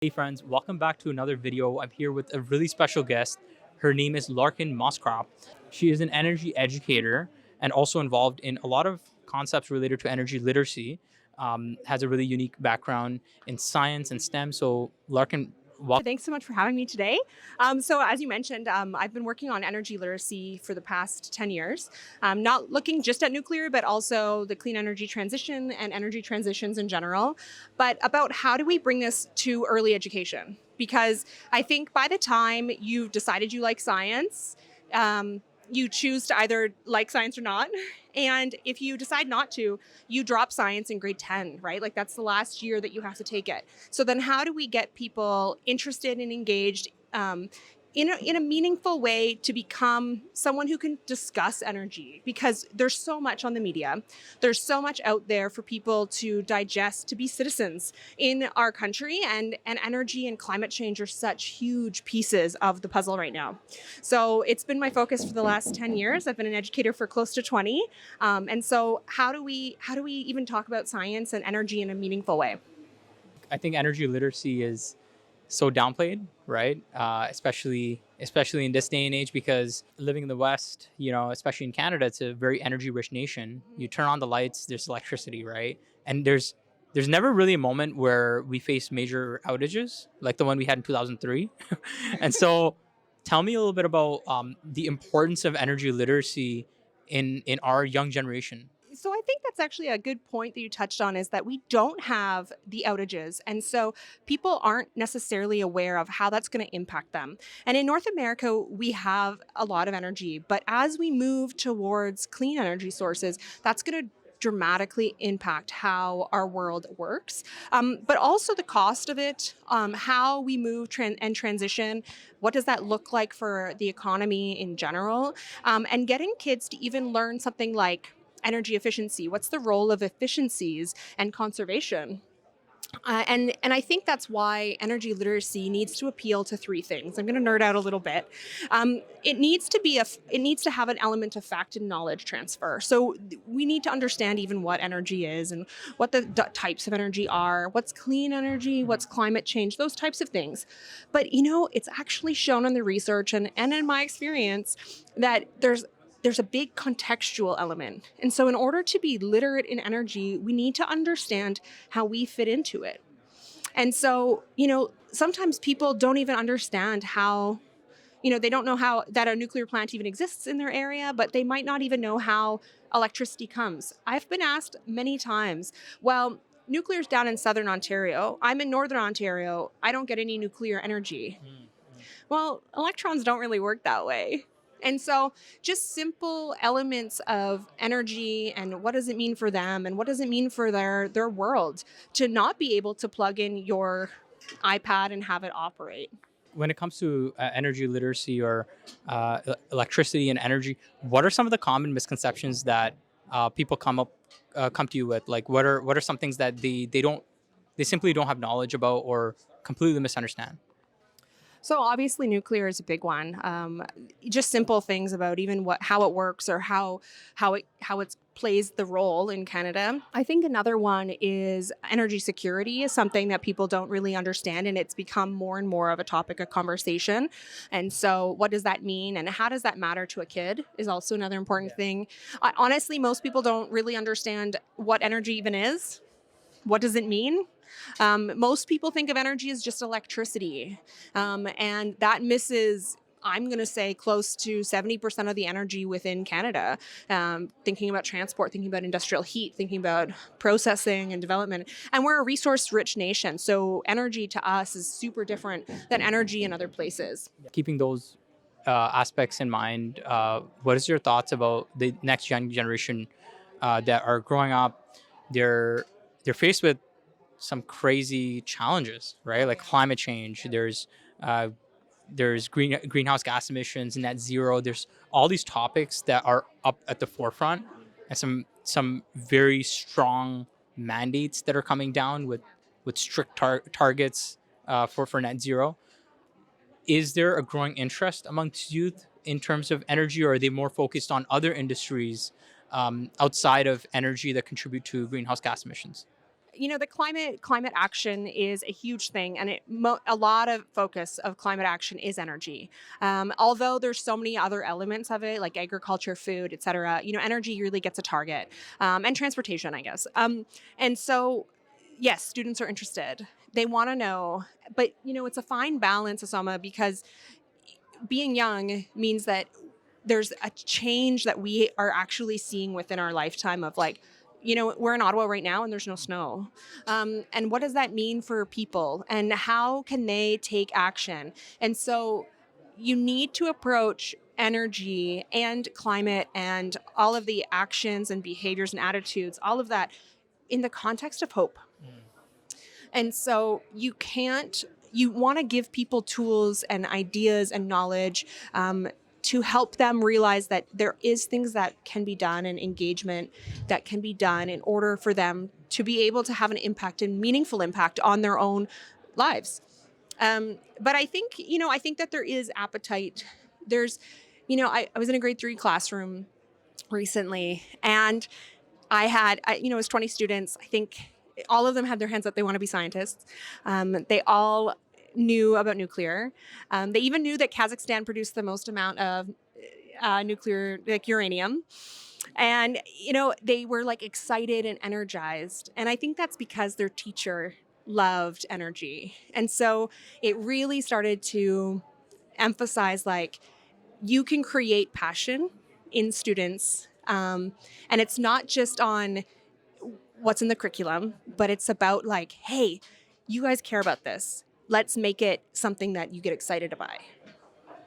Hey friends, welcome back to another video. I'm here with a really special guest. Her name is Larkin Mosscrop. She is an energy educator and also involved in a lot of concepts related to energy literacy. Has a really unique background in science and STEM. So Larkin, welcome. Thanks so much for having me today. So, as you mentioned, I've been working on energy literacy for the past 10 years, not looking just at nuclear, but also the clean energy transition and energy transitions in general, but about how do we bring this to early education? Because I think by the time you've decided you like science, um, you choose to either like science or not. And if you decide not to, you drop science in grade 10, right? Like that's the last year that you have to take it. So then how do we get people interested and engaged in a meaningful way to become someone who can discuss energy? Because there's so much on the media. There's so much out there for people to digest, to be citizens in our country. And energy and climate change are such huge pieces of the puzzle right now. So it's been my focus for the last 10 years. I've been an educator for close to 20. And so how do we even talk about science and energy in a meaningful way? I think energy literacy is so downplayed, right? Especially in this day and age, because living in the West, especially in Canada, it's a very energy rich nation. You turn on the lights, there's electricity, right? And there's never really a moment where we face major outages like the one we had in 2003. And so, tell me a little bit about the importance of energy literacy in our young generation. So I think that's actually a good point that you touched on, is that we don't have the outages. And so people aren't necessarily aware of how that's going to impact them. And in North America, we have a lot of energy, but as we move towards clean energy sources, that's going to dramatically impact how our world works, but also the cost of it, how we move and transition. What does that look like for the economy in general? And getting kids to even learn something like energy efficiency. What's the role of efficiencies and conservation? And I think that's why energy literacy needs to appeal to three things. I'm going to nerd out a little bit. It needs to have an element of fact and knowledge transfer. So we need to understand even what energy is and what the types of energy are, what's clean energy, what's climate change, those types of things. But it's actually shown in the research and in my experience that there's a big contextual element. And so, in order to be literate in energy, we need to understand how we fit into it. And so, sometimes people don't even understand how, they don't know how that a nuclear plant even exists in their area, but they might not even know how electricity comes. I've been asked many times, well, nuclear's down in southern Ontario. I'm in northern Ontario. I don't get any nuclear energy. Well, electrons don't really work that way. And so, just simple elements of energy and what does it mean for them and what does it mean for their world to not be able to plug in your iPad and have it operate. When it comes to energy literacy or electricity and energy, what are some of the common misconceptions that people come to you with? Like, what are some things that they simply don't have knowledge about or completely misunderstand? So obviously, nuclear is a big one. Just simple things about even how it works or how it plays the role in Canada. I think another one is energy security is something that people don't really understand, and it's become more and more of a topic of conversation. And so, what does that mean, and how does that matter to a kid? Is also another important thing. Honestly, most people don't really understand what energy even is. What does it mean? Most people think of energy as just electricity, and that misses, I'm going to say, close to 70% of the energy within Canada. Thinking about transport, thinking about industrial heat, thinking about processing and development. And we're a resource rich nation. So energy to us is super different than energy in other places. Keeping those aspects in mind, what is your thoughts about the next generation that are growing up? They're faced with some crazy challenges, right? Like climate change. Uh, there's greenhouse gas emissions, net zero. There's all these topics that are up at the forefront, and some very strong mandates that are coming down with strict targets for net zero. Is there a growing interest amongst youth in terms of energy, or are they more focused on other industries outside of energy that contribute to greenhouse gas emissions? The climate action is a huge thing, and a lot of focus of climate action is energy. Although there's so many other elements of it, like agriculture, food, etc. Energy really gets a target, and transportation, I guess. And so, yes, students are interested. They want to know, but it's a fine balance, Asama, because being young means that there's a change that we are actually seeing within our lifetime of like, we're in Ottawa right now and there's no snow. And what does that mean for people and how can they take action? And so you need to approach energy and climate and all of the actions and behaviors and attitudes, all of that in the context of hope. And so you want to give people tools and ideas and knowledge to help them realize that there is things that can be done and engagement that can be done in order for them to be able to have an impact and meaningful impact on their own lives. But I think that there is appetite. I was in a grade 3 classroom recently, and it was 20 students. I think all of them had their hands up. They want to be scientists. They all knew about nuclear. They even knew that Kazakhstan produced the most amount of nuclear, like uranium. And, they were like excited and energized. And I think that's because their teacher loved energy. And so it really started to emphasize like you can create passion in students. And it's not just on what's in the curriculum, but it's about like, hey, you guys care about this. Let's make it something that you get excited by.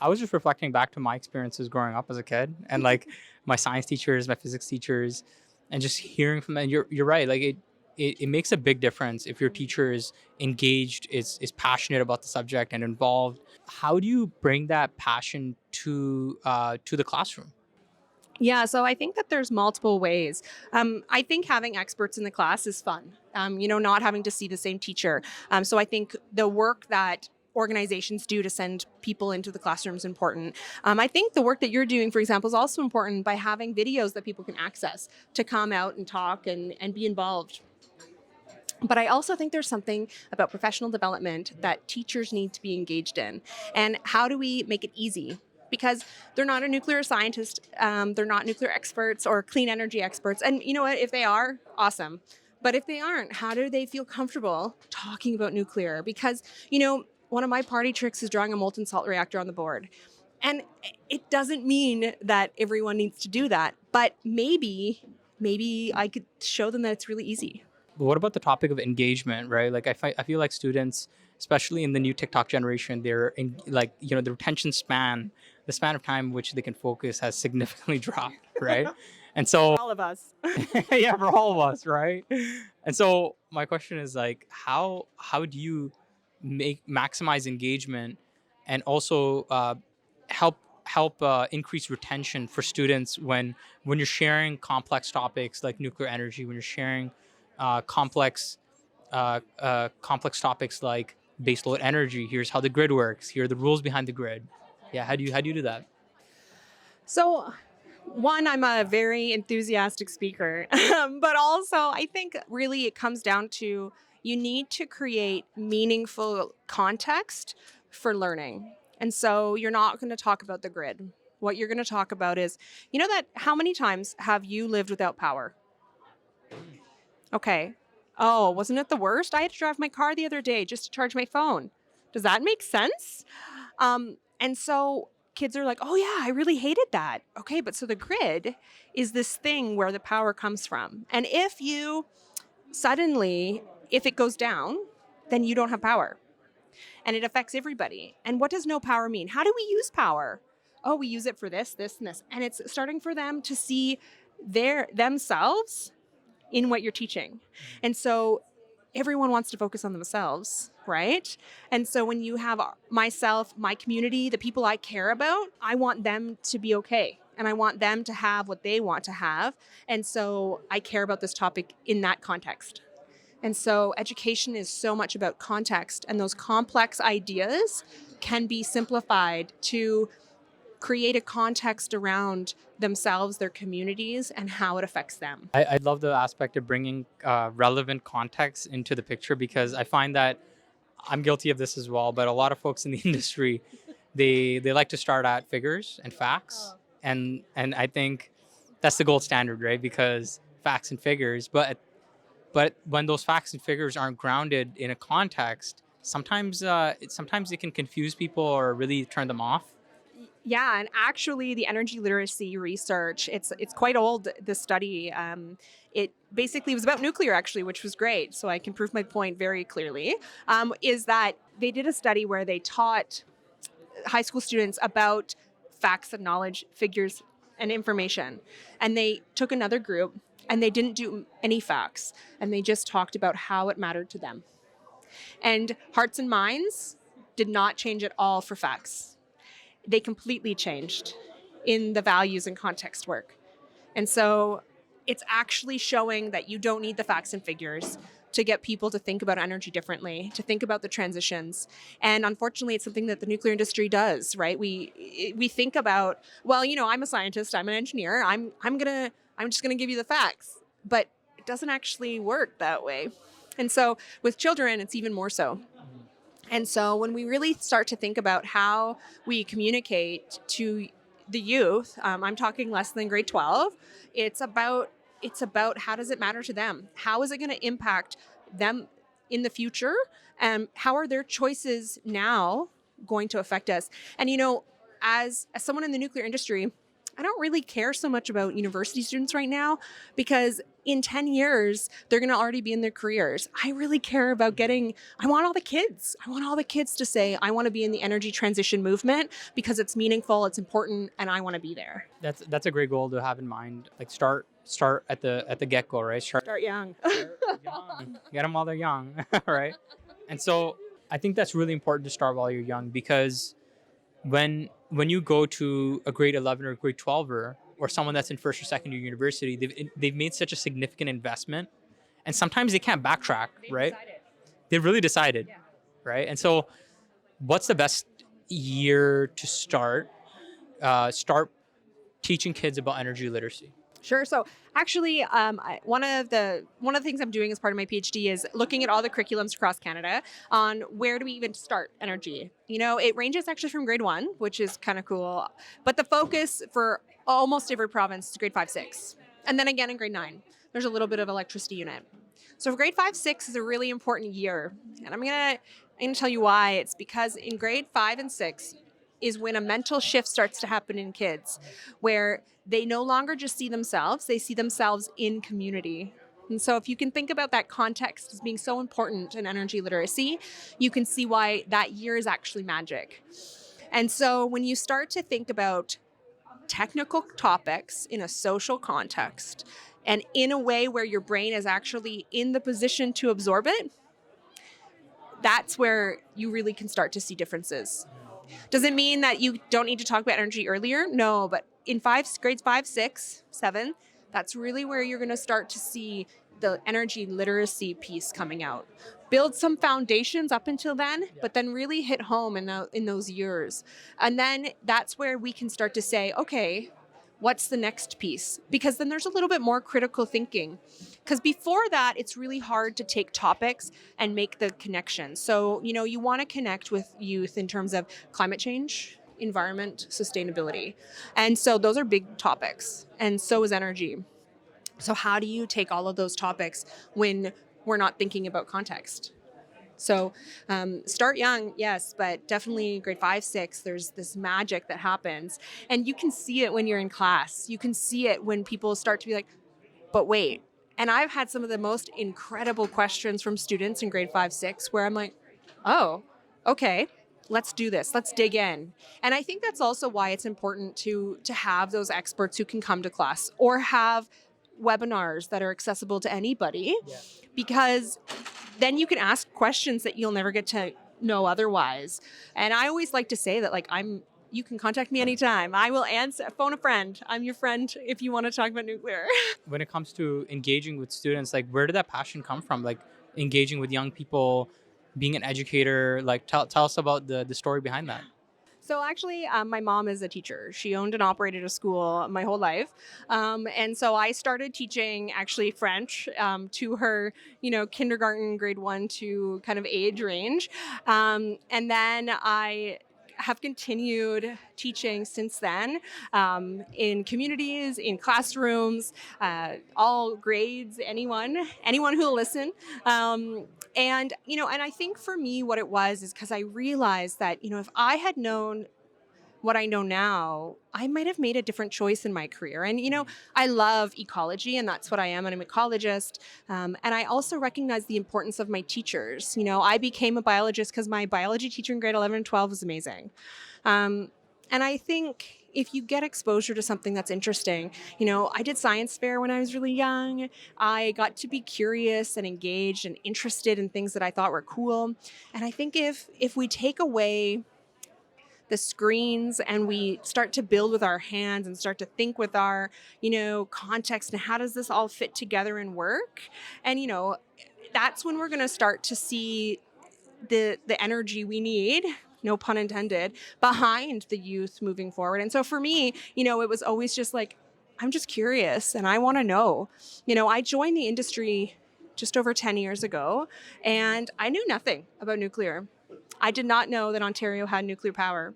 I was just reflecting back to my experiences growing up as a kid, and like my science teachers, my physics teachers, and just hearing from them. You're right. Like it makes a big difference if your teacher is engaged, is passionate about the subject and involved. How do you bring that passion to the classroom? Yeah, so I think that there's multiple ways. I think having experts in the class is fun, not having to see the same teacher. So I think the work that organizations do to send people into the classroom is important. I think the work that you're doing, for example, is also important by having videos that people can access to come out and talk and be involved. But I also think there's something about professional development that teachers need to be engaged in. And how do we make it easy? Because they're not a nuclear scientist, they're not nuclear experts or clean energy experts. And you know what? If they are, awesome. But if they aren't, how do they feel comfortable talking about nuclear? Because, one of my party tricks is drawing a molten salt reactor on the board. And it doesn't mean that everyone needs to do that. But maybe I could show them that it's really easy. But what about the topic of engagement, right? Like I feel like students, especially in the new TikTok generation, like the retention span, the span of time which they can focus has significantly dropped, right? And so All of us. yeah, for all of us, right? And so my question is like, how do you make maximize engagement and also help increase retention for students when you're sharing complex topics like nuclear energy, when you're sharing complex topics like baseload energy. Here's how the grid works. Here are the rules behind the grid. Yeah, how do you do that? So, one, I'm a very enthusiastic speaker, but also I think really it comes down to you need to create meaningful context for learning. And so you're not going to talk about the grid. What you're going to talk about is, that how many times have you lived without power? Okay. Oh, wasn't it the worst? I had to drive my car the other day just to charge my phone. Does that make sense? And so kids are like, oh, yeah, I really hated that. Okay, but so the grid is this thing where the power comes from. And if it goes down, then you don't have power. And it affects everybody. And what does no power mean? How do we use power? Oh, we use it for this, this, and this. And it's starting for them to see themselves in what you're teaching. And so everyone wants to focus on themselves, right? And so when you have myself, my community, the people I care about, I want them to be okay. And I want them to have what they want to have. And so I care about this topic in that context. And so education is so much about context, and those complex ideas can be simplified to create a context around themselves, their communities, and how it affects them. I love the aspect of bringing relevant context into the picture, because I find that I'm guilty of this as well. But a lot of folks in the industry, they like to start at figures and facts, and I think that's the gold standard, right? Because facts and figures, but when those facts and figures aren't grounded in a context, sometimes it can confuse people or really turn them off. Yeah, and actually, the energy literacy research, it's quite old. The study, it basically was about nuclear, actually, which was great. So I can prove my point very clearly. Is that they did a study where they taught high school students about facts and knowledge, figures, and information, and they took another group and they didn't do any facts, and they just talked about how it mattered to them. And hearts and minds did not change at all for facts. They completely changed in the values and context work. And so it's actually showing that you don't need the facts and figures to get people to think about energy differently, to think about the transitions. And unfortunately, it's something that the nuclear industry does, right? We think about, well, I'm a scientist, I'm an engineer, I'm just gonna give you the facts. But it doesn't actually work that way. And so with children, it's even more so. And so when we really start to think about how we communicate to the youth, I'm talking less than grade 12, it's about how does it matter to them? How is it going to impact them in the future? And how are their choices now going to affect us? And as someone in the nuclear industry, I don't really care so much about university students right now, because in 10 years, they're going to already be in their careers. I really care about I want all the kids. I want all the kids to say, I want to be in the energy transition movement because it's meaningful, it's important, and I want to be there. That's a great goal to have in mind. Like start at the get go, right? Start young. Young. Get them while they're young, right? And so I think that's really important to start while you're young, because when you go to a grade 11 or grade 12er, or someone that's in first or second year university, they've made such a significant investment, and sometimes they can't backtrack, right? They've really decided, right? And so what's the best year to start teaching kids about energy literacy? Sure. So actually, one of the things I'm doing as part of my PhD is looking at all the curriculums across Canada on where do we even start energy. It ranges actually from grade 1, which is kind of cool, but the focus for almost every province is grade 5, 6, and then again in grade 9, there's a little bit of electricity unit. So grade 5, 6 is a really important year, and I'm gonna tell you why. It's because in grade 5 and 6 is when a mental shift starts to happen in kids, where they no longer just see themselves, they see themselves in community. And so if you can think about that context as being so important in energy literacy, you can see why that year is actually magic. And so when you start to think about technical topics in a social context and in a way where your brain is actually in the position to absorb it, that's where you really can start to see differences. Does it mean that you don't need to talk about energy earlier? No, but in grades 5, 6, 7, that's really where you're going to start to see the energy literacy piece coming out. Build some foundations up until then, but then really hit home in those years. And then that's where we can start to say, okay, what's the next piece? Because then there's a little bit more critical thinking. Because before that, it's really hard to take topics and make the connection. So, you want to connect with youth in terms of climate change, environment, sustainability. And so those are big topics. And so is energy. So how do you take all of those topics when we're not thinking about context? So start young, yes, but definitely grade 5, 6, there's this magic that happens. And you can see it when you're in class. You can see it when people start to be like, but wait. And I've had some of the most incredible questions from students in grade 5, 6, where I'm like, oh, okay, let's do this. Let's dig in. And I think that's also why it's important to have those experts who can come to class or have webinars that are accessible to anybody, because then you can ask questions that you'll never get to know otherwise. And I always like to say that, like, you can contact me anytime. I will answer, phone a friend. I'm your friend if you want to talk about nuclear. When it comes to engaging with students, like, where did that passion come from? Like, engaging with young people, being an educator, like, tell us about the story behind that. So actually, my mom is a teacher. She owned and operated a school my whole life, and so I started teaching actually French to her, kindergarten, grade 1 to kind of age range, and then I have continued teaching since then in communities, in classrooms, all grades, anyone who will listen. And I think for me, what it was is because I realized that if I had known what I know now, I might have made a different choice in my career. And I love ecology, and that's what I am. And I'm an ecologist. And I also recognize the importance of my teachers. I became a biologist because my biology teacher in grade 11 and 12 was amazing. And I think if you get exposure to something that's interesting, I did science fair when I was really young. I got to be curious and engaged and interested in things that I thought were cool. And I think if we take away the screens and we start to build with our hands and start to think with our, context and how does this all fit together and work? And that's when we're going to start to see the energy we need, no pun intended, behind the youth moving forward. And so for me, it was always just like, I'm just curious and I want to know. I joined the industry just over 10 years ago and I knew nothing about nuclear. I did not know that Ontario had nuclear power.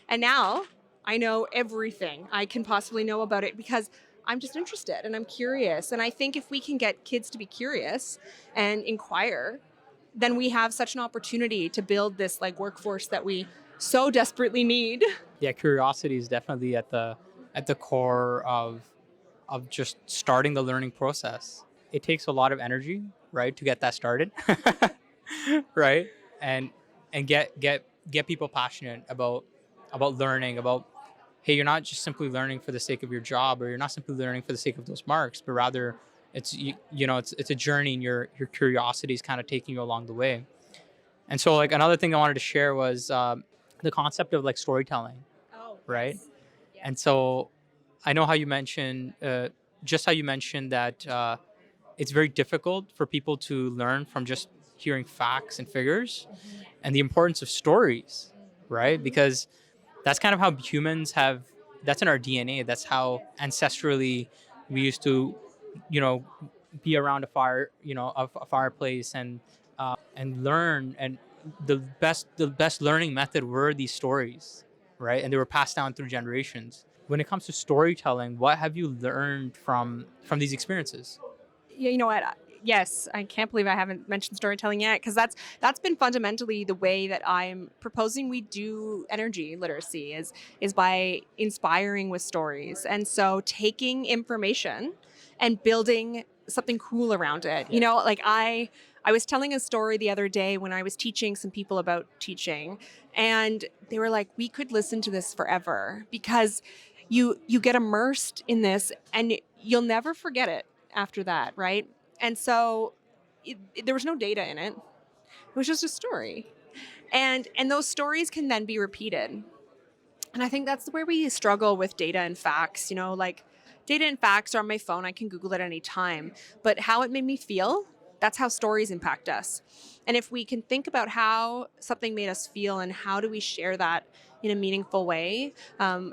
And now I know everything I can possibly know about it because I'm just interested and I'm curious. And I think if we can get kids to be curious and inquire, then we have such an opportunity to build this like workforce that we so desperately need. Yeah, curiosity is definitely at the core of just starting the learning process. It takes a lot of energy, right, to get that started, right, and get people passionate about learning, about, hey, you're not just simply learning for the sake of your job, or you're not simply learning for the sake of those marks, but rather it's a journey, and your curiosity is kind of taking you along the way. And so, like, another thing I wanted to share was the concept of like storytelling, Oh, right? yes. And Yes. so I know how you mentioned, just how you mentioned that it's very difficult for people to learn from just hearing facts and figures, and the importance of stories, right? Because that's kind of how humans have, that's in our DNA. That's how ancestrally we used to, you know, be around a fire, a fireplace, and learn. And the best learning method were these stories, right? And they were passed down through generations. When it comes to storytelling, what have you learned from these experiences? Yeah, you know what? Yes, I can't believe I haven't mentioned storytelling yet because that's been fundamentally the way that I'm proposing we do energy literacy is by inspiring with stories. And so taking information and building something cool around it. Like I was telling a story the other day when I was teaching some people about teaching, and they were like, "We could listen to this forever because you get immersed in this and you'll never forget it after that, right?" And so there was no data in it. It was just a story. And those stories can then be repeated. And I think that's where we struggle with data and facts, like data and facts are on my phone. I can Google it any time. But how it made me feel, that's how stories impact us. And if we can think about how something made us feel and how do we share that in a meaningful way,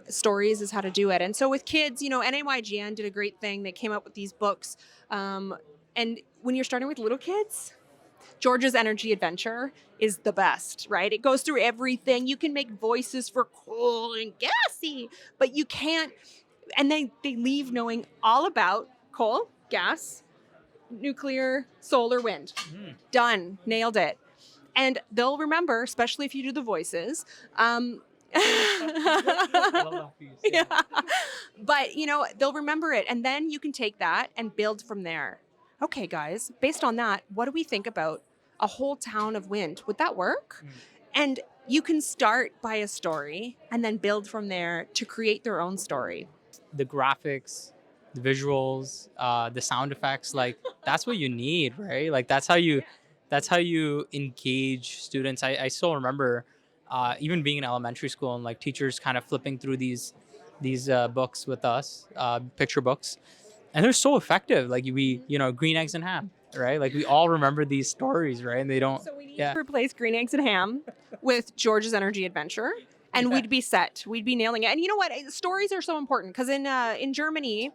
stories is how to do it. And so with kids, NAYGN did a great thing. They came up with these books. And when you're starting with little kids, George's Energy Adventure is the best, right? It goes through everything. You can make voices for cool and gassy, but you can't. And they leave knowing all about coal, gas, nuclear, solar, wind. Done. Nailed it. And they'll remember, especially if you do the voices. Yeah. But, they'll remember it. And then you can take that and build from there. Okay, guys, based on that, what do we think about a whole town of wind? Would that work? And you can start by a story and then build from there to create their own story. The graphics, the visuals, the sound effects, like that's what you need, right? Like that's how you engage students. I still remember even being in elementary school and like teachers kind of flipping through these books with us, picture books, and they're so effective. Like we, green eggs and ham, right? Like we all remember these stories, right? And they don't. So we need Yeah. to replace green eggs and ham with George's Energy Adventure and Yeah. we'd be set. We'd be nailing it. And you know what? Stories are so important because in Germany,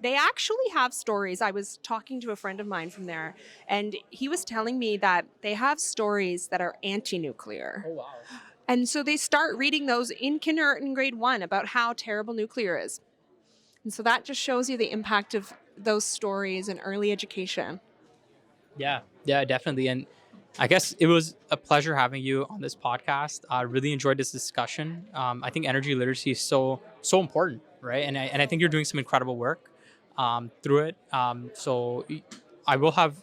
they actually have stories. I was talking to a friend of mine from there, and he was telling me that they have stories that are anti-nuclear. Oh wow. And so they start reading those in kindergarten, grade one, about how terrible nuclear is. And so that just shows you the impact of those stories in early education. Yeah, yeah, definitely. And I guess it was a pleasure having you on this podcast. I really enjoyed this discussion. I think energy literacy is so important, right? And I think you're doing some incredible work through it. I will have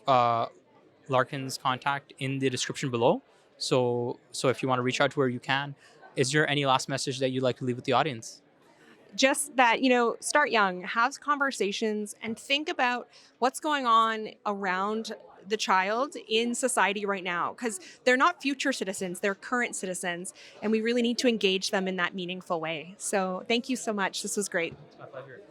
Larkin's contact in the description below. So if you want to reach out to her, you can. Is there any last message that you'd like to leave with the audience? Just that, start young, have conversations, and think about what's going on around the child in society right now, because they're not future citizens, they're current citizens, and we really need to engage them in that meaningful way. So thank you so much. This was great. It's my pleasure.